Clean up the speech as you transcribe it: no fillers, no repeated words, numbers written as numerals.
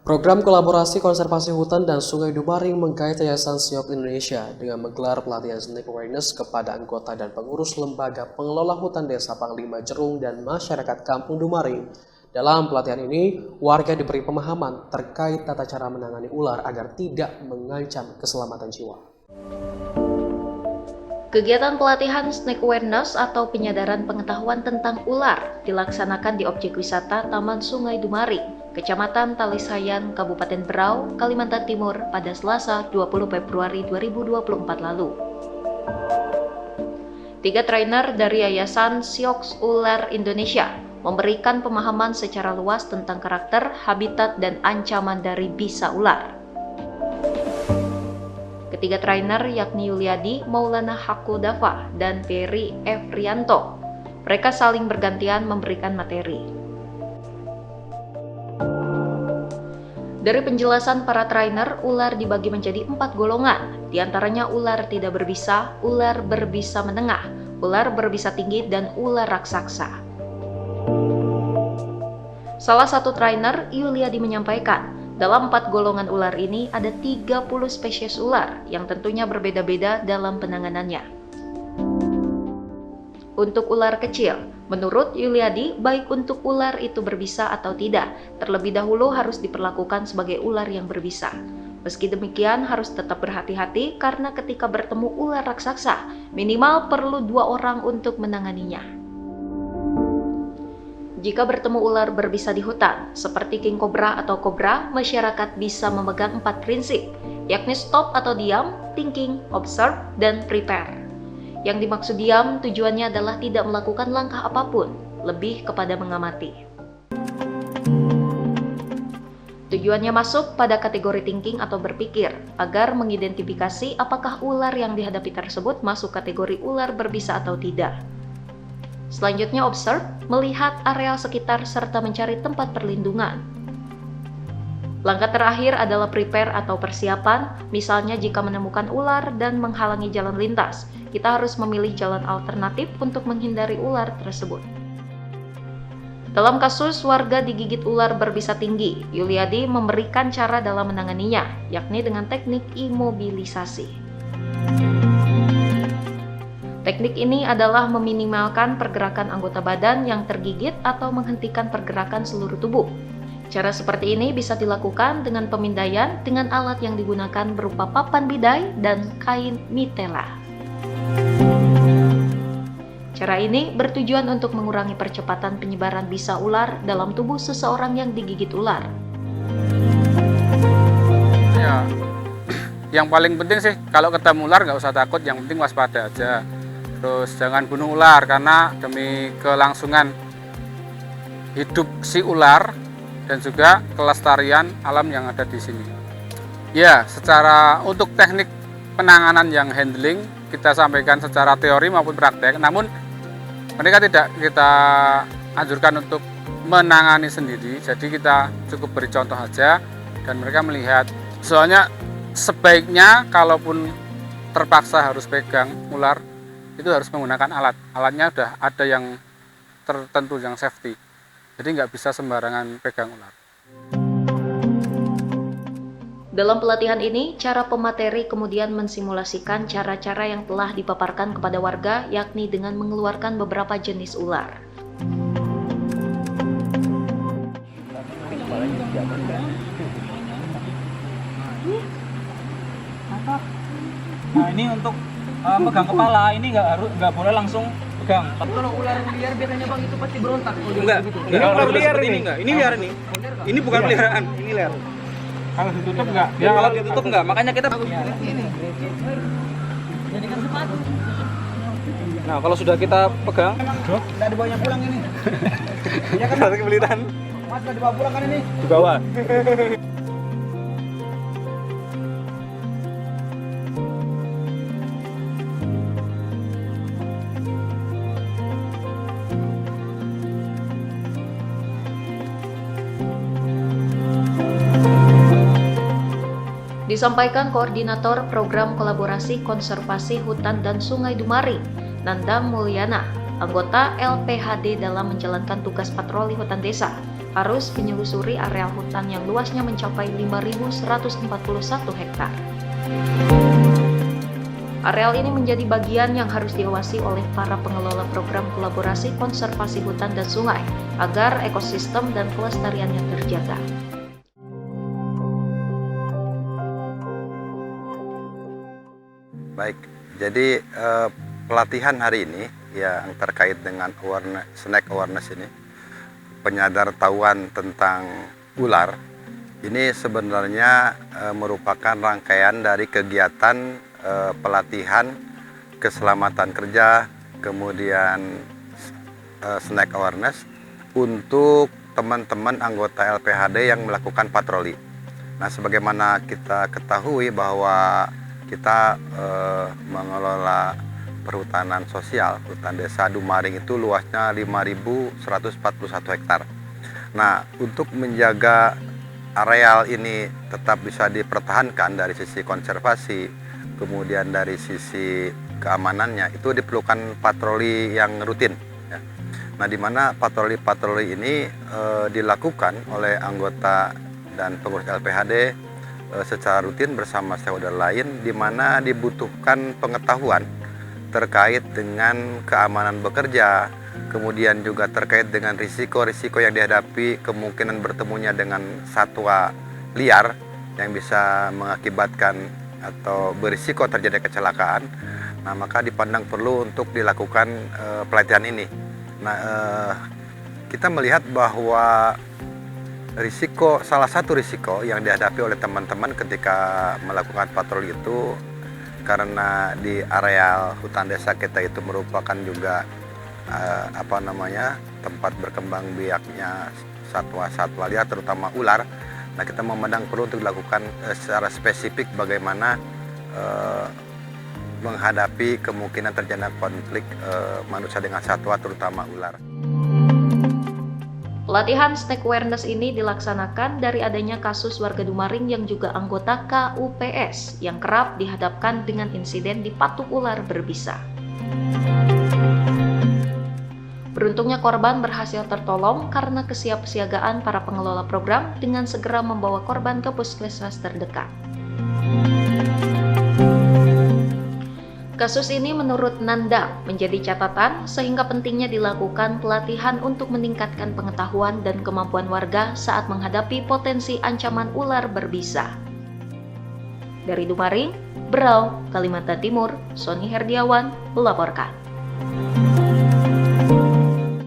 Program kolaborasi konservasi hutan dan sungai Dumaring menggait Yayasan Siok Indonesia dengan menggelar pelatihan snake awareness kepada anggota dan pengurus lembaga pengelola hutan desa Panglima Jerung dan masyarakat Kampung Dumaring. Dalam pelatihan ini, warga diberi pemahaman terkait tata cara menangani ular agar tidak mengancam keselamatan jiwa. Kegiatan pelatihan snake awareness atau penyadaran pengetahuan tentang ular dilaksanakan di objek wisata Taman Sungai Dumaring, Kecamatan Talisayan, Kabupaten Berau, Kalimantan Timur pada Selasa 20 Februari 2024 lalu. 3 trainer dari Yayasan Siok Ular Indonesia memberikan pemahaman secara luas tentang karakter, habitat, dan ancaman dari bisa ular. Ketiga trainer yakni Yuliadi Maulana Hakudafa dan Ferry Efrianto. Mereka saling bergantian memberikan materi. Dari penjelasan para trainer, ular dibagi menjadi 4 golongan. Di antaranya ular tidak berbisa, ular berbisa menengah, ular berbisa tinggi, dan ular raksasa. Salah satu trainer, Yuliadi, menyampaikan, dalam 4 golongan ular ini ada 30 spesies ular yang tentunya berbeda-beda dalam penanganannya. Untuk ular kecil, menurut Yuliadi, baik untuk ular itu berbisa atau tidak, terlebih dahulu harus diperlakukan sebagai ular yang berbisa. Meski demikian, harus tetap berhati-hati karena ketika bertemu ular raksasa, minimal perlu 2 orang untuk menanganinya. Jika bertemu ular berbisa di hutan, seperti king cobra atau kobra, masyarakat bisa memegang 4 prinsip, yakni stop atau diam, thinking, observe, dan prepare. Yang dimaksud diam tujuannya adalah tidak melakukan langkah apapun, lebih kepada mengamati. Tujuannya masuk pada kategori thinking atau berpikir, agar mengidentifikasi apakah ular yang dihadapi tersebut masuk kategori ular berbisa atau tidak. Selanjutnya observe, melihat area sekitar serta mencari tempat perlindungan. Langkah terakhir adalah prepare atau persiapan, misalnya jika menemukan ular dan menghalangi jalan lintas, kita harus memilih jalan alternatif untuk menghindari ular tersebut. Dalam kasus warga digigit ular berbisa tinggi, Yuliadi memberikan cara dalam menanganinya, yakni dengan teknik imobilisasi. Teknik ini adalah meminimalkan pergerakan anggota badan yang tergigit atau menghentikan pergerakan seluruh tubuh. Cara seperti ini bisa dilakukan dengan pemindaian dengan alat yang digunakan berupa papan bidai dan kain mitela. Cara ini bertujuan untuk mengurangi percepatan penyebaran bisa ular dalam tubuh seseorang yang digigit ular. Ya, yang paling penting sih kalau ketemu ular nggak usah takut, yang penting waspada aja. Terus jangan bunuh ular karena demi kelangsungan hidup si ular dan juga kelestarian alam yang ada di sini. Ya, secara untuk teknik penanganan yang handling kita sampaikan secara teori maupun praktek, namun mereka tidak kita anjurkan untuk menangani sendiri. Jadi kita cukup beri contoh aja dan mereka melihat. Soalnya sebaiknya kalaupun terpaksa harus pegang ular, itu harus menggunakan alat. Alatnya udah ada yang tertentu, yang safety. Jadi nggak bisa sembarangan pegang ular. Dalam pelatihan ini, cara pemateri kemudian mensimulasikan cara-cara yang telah dipaparkan kepada warga, yakni dengan mengeluarkan beberapa jenis ular. Nah, ini untuk pegang kepala, ini nggak boleh langsung pegang. Kalau ular liar biasanya bang itu pasti berontak. Enggak, ini ular liar ini enggak. Ini liar ini. Ini bukan peliharaan, ini liar. Kalau ditutup enggak? Ya, kalau ditutup enggak, makanya kita Jadikan sepatu. Nah, kalau sudah kita pegang, Enggak dibawanya pulang ini. ya kan harus kebelitan Mas enggak dibawa pulang kan ini? di bawah. Disampaikan Koordinator Program Kolaborasi Konservasi Hutan dan Sungai Dumaring, Nanda Mulyana, anggota LPHD dalam menjalankan tugas patroli hutan desa. harus menyelusuri areal hutan yang luasnya mencapai 5.141 hektar. Areal ini menjadi bagian yang harus diawasi oleh para pengelola program kolaborasi konservasi hutan dan sungai agar ekosistem dan kelestariannya terjaga. Baik, jadi pelatihan hari ini yang terkait dengan snake awareness ini, penyadartahuan tentang ular, ini sebenarnya merupakan rangkaian dari kegiatan pelatihan keselamatan kerja, kemudian snake awareness untuk teman-teman anggota LPHD yang melakukan patroli. Nah, sebagaimana kita ketahui bahwa kita mengelola perhutanan sosial, hutan desa Dumaring itu luasnya 5.141 hektar. Nah, untuk menjaga areal ini tetap bisa dipertahankan dari sisi konservasi, kemudian dari sisi keamanannya, itu diperlukan patroli yang rutin. Ya. Nah, di mana patroli-patroli ini dilakukan oleh anggota dan pengurus LPHD secara rutin bersama stakeholder lain, di mana dibutuhkan pengetahuan terkait dengan keamanan bekerja, kemudian juga terkait dengan risiko-risiko yang dihadapi kemungkinan bertemunya dengan satwa liar yang bisa mengakibatkan atau berisiko terjadi kecelakaan. Nah, maka dipandang perlu untuk dilakukan pelatihan ini. Nah, kita melihat bahwa salah satu risiko yang dihadapi oleh teman-teman ketika melakukan patroli itu, karena di areal hutan desa kita itu merupakan juga tempat berkembang biaknya satwa-satwa liar, terutama ular. Nah, kita memandang perlu untuk dilakukan secara spesifik bagaimana menghadapi kemungkinan terjadinya konflik manusia dengan satwa, terutama ular. Pelatihan snake awareness ini dilaksanakan dari adanya kasus warga Dumaring yang juga anggota KUPS yang kerap dihadapkan dengan insiden dipatuk ular berbisa. Beruntungnya korban berhasil tertolong karena kesiapsiagaan para pengelola program dengan segera membawa korban ke puskesmas terdekat. Kasus ini menurut Nandang menjadi catatan sehingga pentingnya dilakukan pelatihan untuk meningkatkan pengetahuan dan kemampuan warga saat menghadapi potensi ancaman ular berbisa. Dari Dumaring, Berau, Kalimantan Timur, Sony Herdiawan melaporkan.